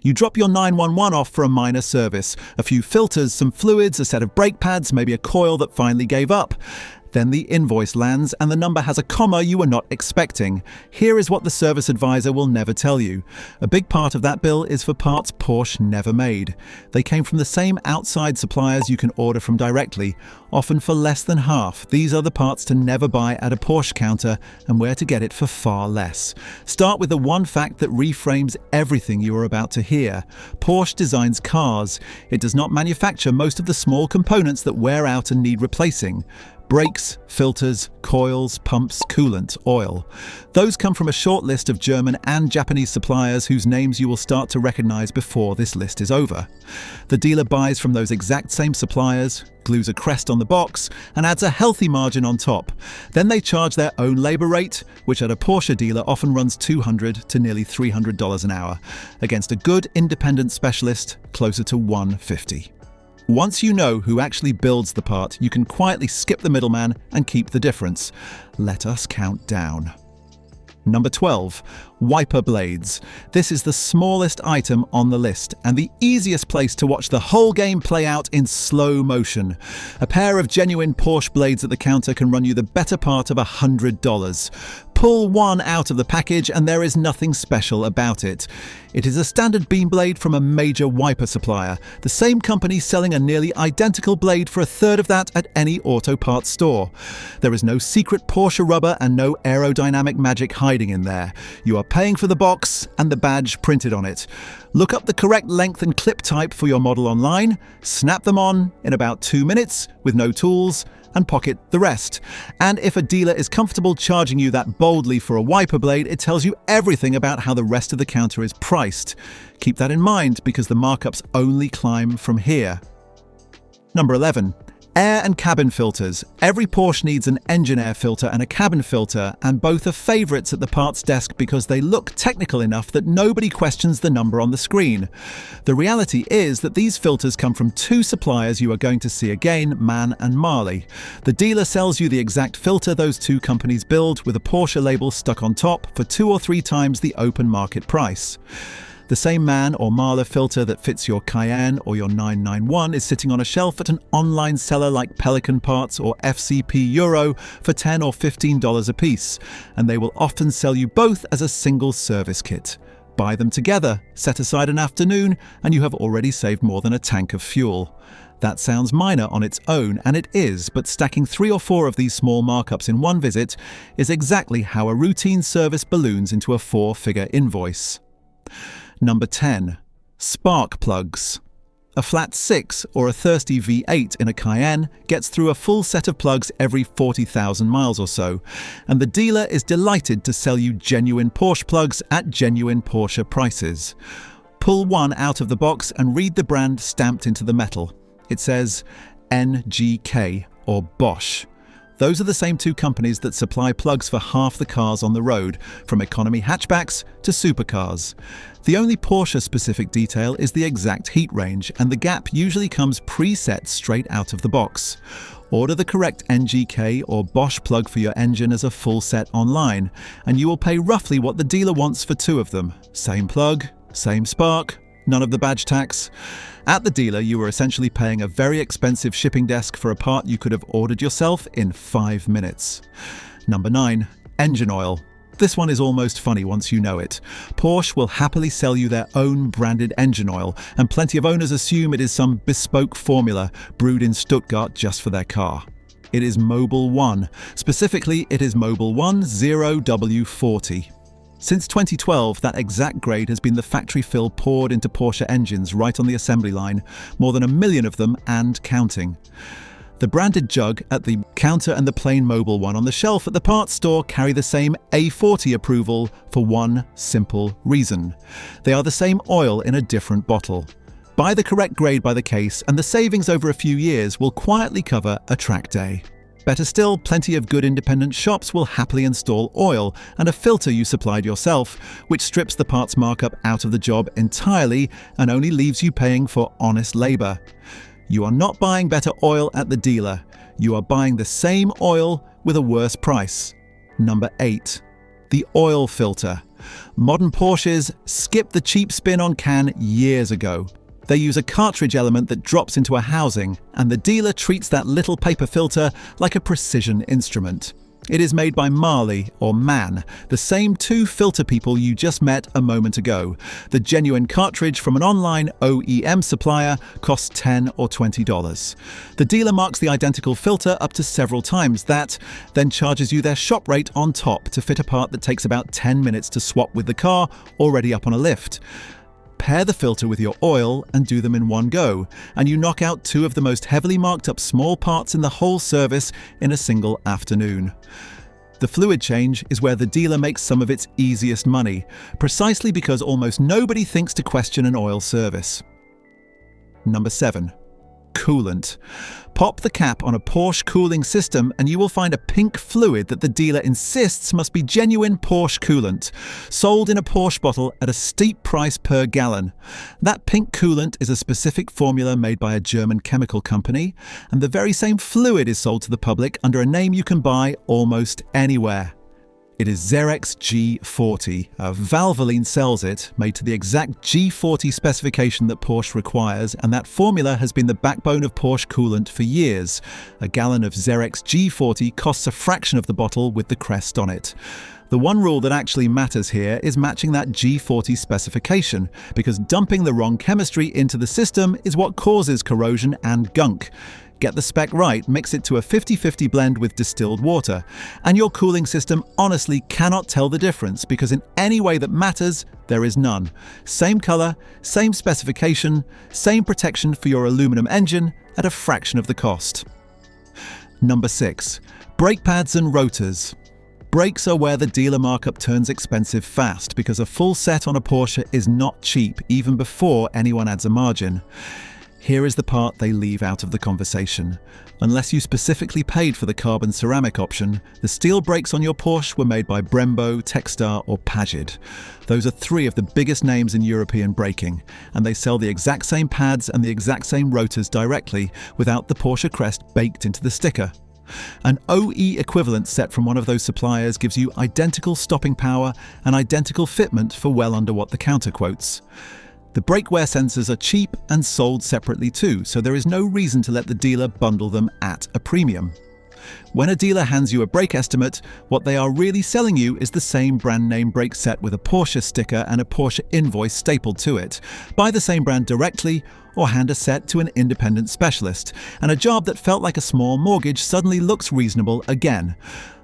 You drop your 911 off for a minor service, a few filters, some fluids, a set of brake pads, maybe a coil that finally gave up. Then the invoice lands and the number has a comma you were not expecting. Here is what the service advisor will never tell you. A big part of that bill is for parts Porsche never made. They came from the same outside suppliers you can order from directly, often for less than half. These are the parts to never buy at a Porsche counter and where to get it for far less. Start with the one fact that reframes everything you are about to hear. Porsche designs cars. It does not manufacture most of the small components that wear out and need replacing. Brakes, filters, coils, pumps, coolant, oil. Those come from a short list of German and Japanese suppliers whose names you will start to recognize before this list is over. The dealer buys from those exact same suppliers, glues a crest on the box, and adds a healthy margin on top. Then they charge their own labor rate, which at a Porsche dealer often runs $200 to nearly $300 an hour, against a good independent specialist closer to $150. Once you know who actually builds the part, you can quietly skip the middleman and keep the difference. Let us count down. Number 12. Wiper blades. This is the smallest item on the list and the easiest place to watch the whole game play out in slow motion. A pair of genuine Porsche blades at the counter can run you the better part of $100. Pull one out of the package and there is nothing special about it. It is a standard beam blade from a major wiper supplier, the same company selling a nearly identical blade for a third of that at any auto parts store. There is no secret Porsche rubber and no aerodynamic magic hiding in there. You are paying for the box and the badge printed on it. Look up the correct length and clip type for your model online, snap them on in about 2 minutes with no tools, and pocket the rest. And if a dealer is comfortable charging you that boldly for a wiper blade, it tells you everything about how the rest of the counter is priced. Keep that in mind because the markups only climb from here. Number 11. Air and cabin filters. Every Porsche needs an engine air filter and a cabin filter, and both are favorites at the parts desk because they look technical enough that nobody questions the number on the screen. The reality is that these filters come from two suppliers you are going to see again, Mann and Marley. The dealer sells you the exact filter those two companies build with a Porsche label stuck on top for 2 or 3 times the open market price. The same Mann or Marley filter that fits your Cayenne or your 991 is sitting on a shelf at an online seller like Pelican Parts or FCP Euro for $10 or $15 a piece, and they will often sell you both as a single service kit. Buy them together, set aside an afternoon, and you have already saved more than a tank of fuel. That sounds minor on its own, and it is, but stacking 3 or 4 of these small markups in one visit is exactly how a routine service balloons into a 4-figure invoice. Number 10. Spark plugs. A flat 6 or a thirsty V8 in a Cayenne gets through a full set of plugs every 40,000 miles or so, and the dealer is delighted to sell you genuine Porsche plugs at genuine Porsche prices. Pull one out of the box and read the brand stamped into the metal. It says NGK or Bosch. Those are the same two companies that supply plugs for half the cars on the road, from economy hatchbacks to supercars. The only Porsche-specific detail is the exact heat range, and the gap usually comes preset straight out of the box. Order the correct NGK or Bosch plug for your engine as a full set online, and you will pay roughly what the dealer wants for 2 of them. Same plug, same spark, none of the badge tax. At the dealer, you were essentially paying a very expensive shipping desk for a part you could have ordered yourself in 5 minutes. Number 9. Engine oil. This one is almost funny once you know it. Porsche will happily sell you their own branded engine oil, and plenty of owners assume it is some bespoke formula brewed in Stuttgart just for their car. It is Mobil 1. Specifically, it is Mobil 1 0W40. Since 2012, that exact grade has been the factory fill poured into Porsche engines right on the assembly line, more than 1 million of them and counting. The branded jug at the counter and the plain Mobil one on the shelf at the parts store carry the same A40 approval for one simple reason. They are the same oil in a different bottle. Buy the correct grade by the case and the savings over a few years will quietly cover a track day. Better still, plenty of good independent shops will happily install oil and a filter you supplied yourself, which strips the parts markup out of the job entirely and only leaves you paying for honest labor. You are not buying better oil at the dealer. You are buying the same oil with a worse price. Number 8. the oil filter. Modern Porsches skipped the cheap spin on can years ago. They use a cartridge element that drops into a housing, and the dealer treats that little paper filter like a precision instrument. It is made by Marley, or Man, the same two filter people you just met a moment ago. The genuine cartridge from an online OEM supplier costs $10 or $20. The dealer marks the identical filter up to several times that, then charges you their shop rate on top to fit a part that takes about 10 minutes to swap with the car already up on a lift. Pair the filter with your oil and do them in one go, and you knock out two of the most heavily marked up small parts in the whole service in a single afternoon. The fluid change is where the dealer makes some of its easiest money, precisely because almost nobody thinks to question an oil service. Number 7. Coolant. Pop the cap on a Porsche cooling system and you will find a pink fluid that the dealer insists must be genuine Porsche coolant, sold in a Porsche bottle at a steep price per gallon. That pink coolant is a specific formula made by a German chemical company, and the very same fluid is sold to the public under a name you can buy almost anywhere. It is Zerex G40. Valvoline sells it, made to the exact G40 specification that Porsche requires, and that formula has been the backbone of Porsche coolant for years. A gallon of Zerex G40 costs a fraction of the bottle with the crest on it. The one rule that actually matters here is matching that G40 specification, because dumping the wrong chemistry into the system is what causes corrosion and gunk. Get the spec right, mix it to a 50-50 blend with distilled water, and your cooling system honestly cannot tell the difference, because in any way that matters, there is none. Same color, same specification, same protection for your aluminum engine at a fraction of the cost. Number 6. Brake pads and rotors. Brakes are where the dealer markup turns expensive fast, because a full set on a Porsche is not cheap even before anyone adds a margin. Here is the part they leave out of the conversation. Unless you specifically paid for the carbon ceramic option, the steel brakes on your Porsche were made by Brembo, Textar or Pagid. Those are three of the biggest names in European braking, and they sell the exact same pads and the exact same rotors directly, without the Porsche crest baked into the sticker. An OE equivalent set from one of those suppliers gives you identical stopping power and identical fitment for well under what the counter quotes. The brake wear sensors are cheap and sold separately too, so there is no reason to let the dealer bundle them at a premium. When a dealer hands you a brake estimate, what they are really selling you is the same brand name brake set with a Porsche sticker and a Porsche invoice stapled to it. Buy the same brand directly, or hand a set to an independent specialist, and a job that felt like a small mortgage suddenly looks reasonable again.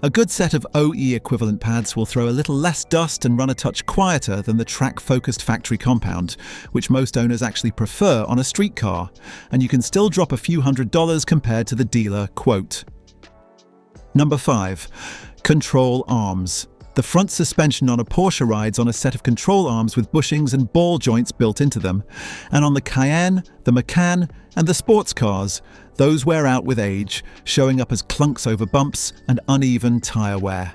A good set of OE equivalent pads will throw a little less dust and run a touch quieter than the track-focused factory compound, which most owners actually prefer on a street car, and you can still drop a few $100s compared to the dealer quote. Number 5. Control arms. The front suspension on a Porsche rides on a set of control arms with bushings and ball joints built into them. And on the Cayenne, the Macan, and the sports cars, those wear out with age, showing up as clunks over bumps and uneven tyre wear.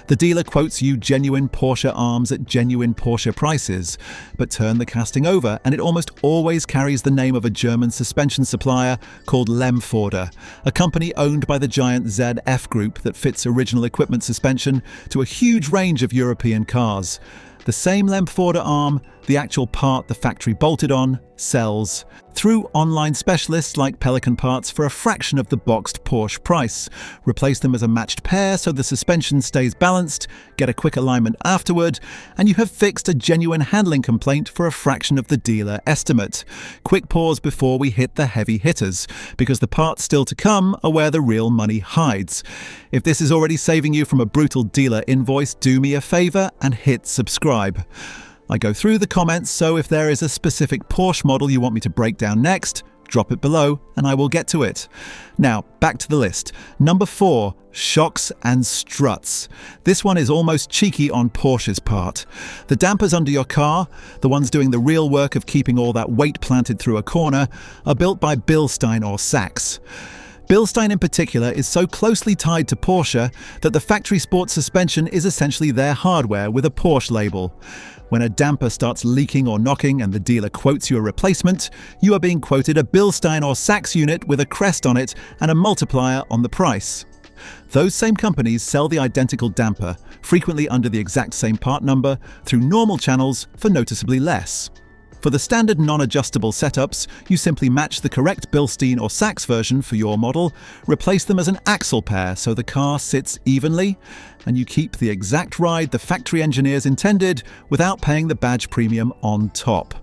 The dealer quotes you genuine Porsche arms at genuine Porsche prices, but turn the casting over and it almost always carries the name of a German suspension supplier called Lemforder, a company owned by the giant ZF Group that fits original equipment suspension to a huge range of European cars. The same Lemforder arm, the actual part the factory bolted on, sells through online specialists like Pelican Parts for a fraction of the boxed Porsche price. Replace them as a matched pair so the suspension stays balanced, get a quick alignment afterward, and you have fixed a genuine handling complaint for a fraction of the dealer estimate. Quick pause before we hit the heavy hitters, because the parts still to come are where the real money hides. If this is already saving you from a brutal dealer invoice, do me a favor and hit subscribe. I go through the comments, so if there is a specific Porsche model you want me to break down next, drop it below and I will get to it. Now, back to the list. Number 4, shocks and struts. This one is almost cheeky on Porsche's part. The dampers under your car, the ones doing the real work of keeping all that weight planted through a corner, are built by Bilstein or Sachs. Bilstein in particular is so closely tied to Porsche that the factory sports suspension is essentially their hardware with a Porsche label. When a damper starts leaking or knocking and the dealer quotes you a replacement, you are being quoted a Bilstein or Sachs unit with a crest on it and a multiplier on the price. Those same companies sell the identical damper, frequently under the exact same part number, through normal channels for noticeably less. For the standard non-adjustable setups, you simply match the correct Bilstein or Sachs version for your model, replace them as an axle pair so the car sits evenly, and you keep the exact ride the factory engineers intended without paying the badge premium on top.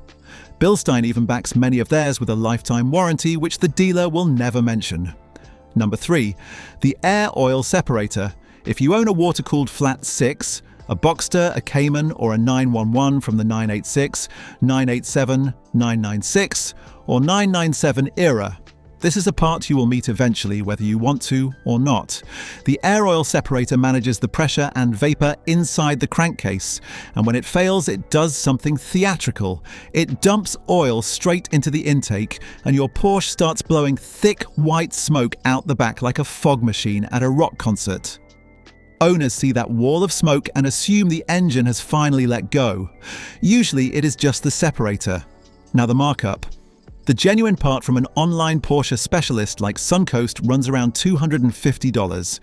Bilstein even backs many of theirs with a lifetime warranty which the dealer will never mention. Number 3. The air oil separator. If you own a water-cooled flat 6, a Boxster, a Cayman, or a 911 from the 986, 987, 996, or 997 era, this is a part you will meet eventually whether you want to or not. The air oil separator manages the pressure and vapor inside the crankcase, and when it fails, it does something theatrical. It dumps oil straight into the intake, and your Porsche starts blowing thick white smoke out the back like a fog machine at a rock concert. Owners see that wall of smoke and assume the engine has finally let go. Usually it is just the separator. Now the markup. The genuine part from an online Porsche specialist like Suncoast runs around $250.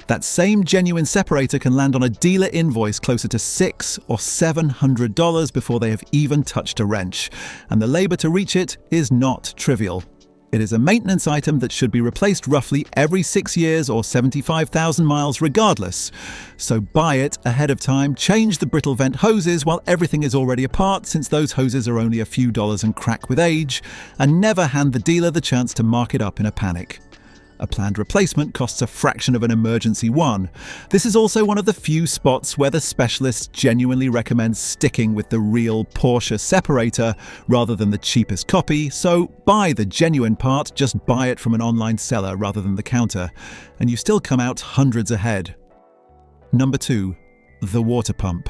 That same genuine separator can land on a dealer invoice closer to $600 or $700 before they have even touched a wrench, and the labor to reach it is not trivial. It is a maintenance item that should be replaced roughly every 6 years or 75,000 miles regardless. So buy it ahead of time, change the brittle vent hoses while everything is already apart since those hoses are only a few dollars and crack with age, and never hand the dealer the chance to mark it up in a panic. A planned replacement costs a fraction of an emergency one. This is also one of the few spots where the specialist genuinely recommends sticking with the real Porsche separator rather than the cheapest copy, so buy the genuine part, just buy it from an online seller rather than the counter, and you still come out hundreds ahead. Number 2. The water pump.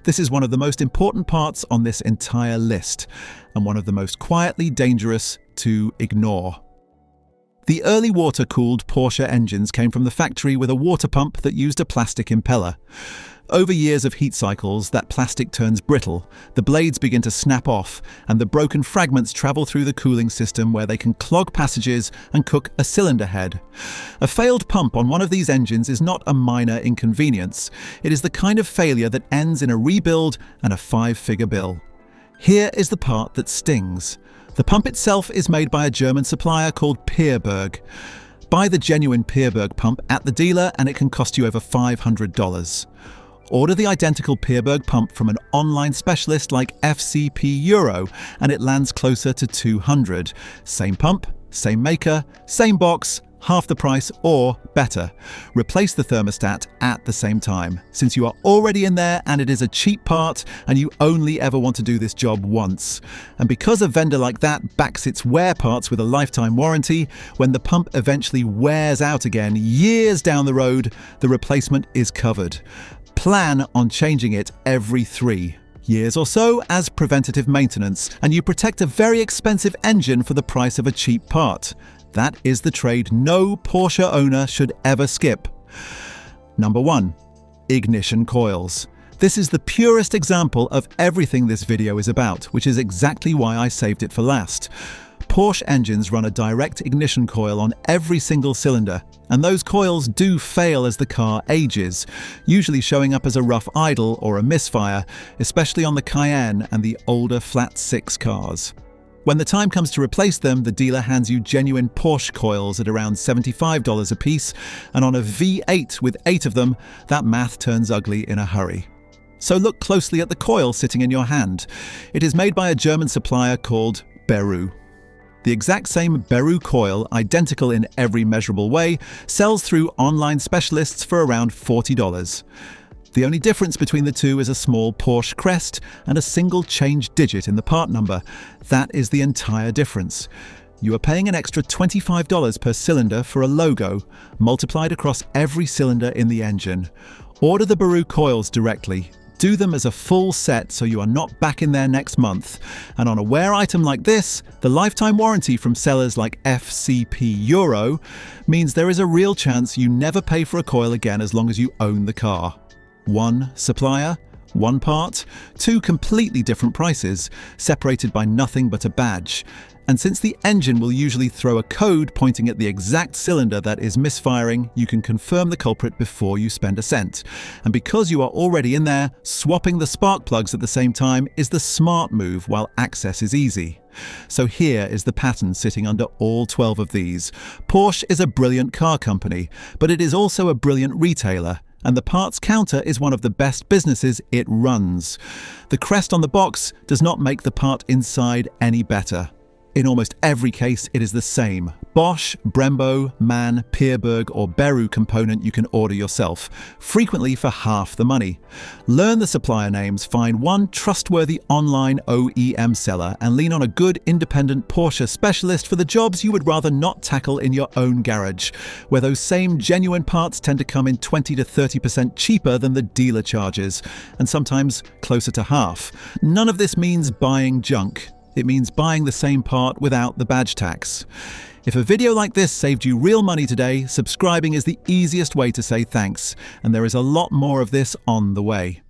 This is one of the most important parts on this entire list, and one of the most quietly dangerous to ignore. The early water-cooled Porsche engines came from the factory with a water pump that used a plastic impeller. Over years of heat cycles, that plastic turns brittle, the blades begin to snap off, and the broken fragments travel through the cooling system where they can clog passages and cook a cylinder head. A failed pump on one of these engines is not a minor inconvenience. It is the kind of failure that ends in a rebuild and a 5-figure bill. Here is the part that stings. The pump itself is made by a German supplier called Pierberg. Buy the genuine Pierberg pump at the dealer and it can cost you over $500. Order the identical Pierberg pump from an online specialist like FCP Euro and it lands closer to $200. Same pump, same maker, same box, half the price or better. Replace the thermostat at the same time, since you are already in there and it is a cheap part and you only ever want to do this job once. And because a vendor like that backs its wear parts with a lifetime warranty, when the pump eventually wears out again years down the road, the replacement is covered. Plan on changing it every 3 years or so as preventative maintenance, and you protect a very expensive engine for the price of a cheap part. That is the trade no Porsche owner should ever skip. Number 1. Ignition coils. This is the purest example of everything this video is about, which is exactly why I saved it for last. Porsche engines run a direct ignition coil on every single cylinder, and those coils do fail as the car ages, usually showing up as a rough idle or a misfire, especially on the Cayenne and the older flat 6 cars. When the time comes to replace them, the dealer hands you genuine Porsche coils at around $75 a piece, and on a V8 with 8 of them, that math turns ugly in a hurry. So look closely at the coil sitting in your hand. It is made by a German supplier called Beru. The exact same Beru coil, identical in every measurable way, sells through online specialists for around $40. The only difference between the two is a small Porsche crest and a single change digit in the part number. That is the entire difference. You are paying an extra $25 per cylinder for a logo, multiplied across every cylinder in the engine. Order the Beru coils directly. Do them as a full set so you are not back in there next month. And on a wear item like this, the lifetime warranty from sellers like FCP Euro means there is a real chance you never pay for a coil again as long as you own the car. One supplier, One part, two completely different prices, separated by nothing but a badge. And since the engine will usually throw a code pointing at the exact cylinder that is misfiring, you can confirm the culprit before you spend a cent. And because you are already in there, swapping the spark plugs at the same time is the smart move while access is easy. So here is the pattern sitting under all 12 of these. Porsche is a brilliant car company, but it is also a brilliant retailer. And the parts counter is one of the best businesses it runs. The crest on the box does not make the part inside any better. In almost every case, it is the same. Bosch, Brembo, MAN, Pierburg or Beru component you can order yourself, frequently for half the money. Learn the supplier names, find one trustworthy online OEM seller and lean on a good independent Porsche specialist for the jobs you would rather not tackle in your own garage, where those same genuine parts tend to come in 20 to 30% cheaper than the dealer charges, and sometimes closer to half. None of this means buying junk. It means buying the same part without the badge tax. If a video like this saved you real money today, subscribing is the easiest way to say thanks, and there is a lot more of this on the way.